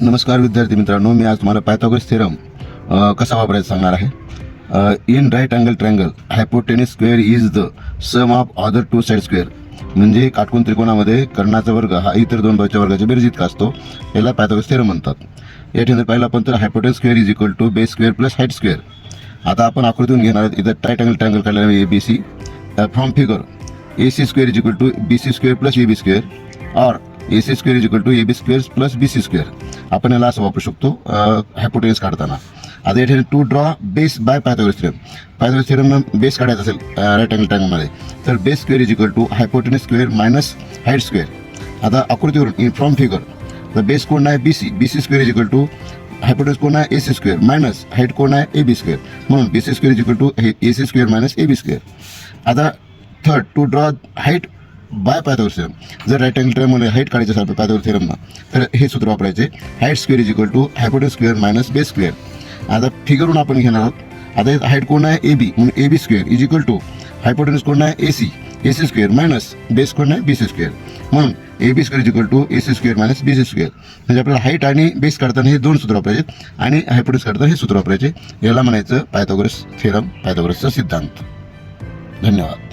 नमस्कार विद्यार्थी मित्रांनो, मी आज तुम्हाला पायथागोरस थेरम कसा वापरायचा सांगणार आहे. In right angle triangle hypotenuse square is the sum of other two side square. म्हणजे काटकोन त्रिकोणामध्ये कर्णाचा वर्ग हा इतर दोन बाजूच्या वर्गाच्या बेरीज इतका असतो. याला पायथागोरस थेरम म्हणतात. या ठिकाणी पाहिलं आपण तर hypotenuse square is equal to base square plus height square. आता आपण आकृतीतून घेणार आहोत. इथं राईट अँगल ट्रायंगल काढलेला आहे ABC. From figure AC square is equal to BC square plus AB square और AC square is equal to AB square plus BC square. आपण याला असं वापरू शकतो हायपोटेनस काढताना. आता या ठिकाणी to draw base by Pythagoras theorem. Pythagoras थेरमनं बेस काढायचा असेल राईट अँगल ट्रायंगलमध्ये तर base square is equal to hypotenuse square minus height square. आता आकृतीवरून फ्रॉम फिगर द बेस कोण आहे BC square is equal to hypotenuse कोण आहे AC स्क्वेअर मायनस हाईट कोण आहे AB स्क्वेअर. म्हणून BC square is equal to AC square minus AB square. आता third to draw height bye Pythagoras theorem. जर right angle ट्रायंगलमध्ये height काढायचं असेल पायथागोरस थेरमनं तर हे सूत्र वापरायचे. Height square is equal to hypotenuse square minus base square. आता फिगरवरून आपण घेणार आहोत. आता हाईट कोण आहे AB म्हणून AB square is equal to hypotenuse कोण आहे AC स्क्वेअर मायनस बेस कोण आहे BC स्क्वेअर. म्हणून AB square is equal to AC square minus BC square. म्हणजे आपल्याला हाईट आणि बेस काढताना हे दोन सूत्र वापरायचे आणि हायपोटेनस काढताना हे सूत्र वापरायचे. याला म्हणायचं पायथागोरस थेरम, पायथागोरसचा सिद्धांत. धन्यवाद.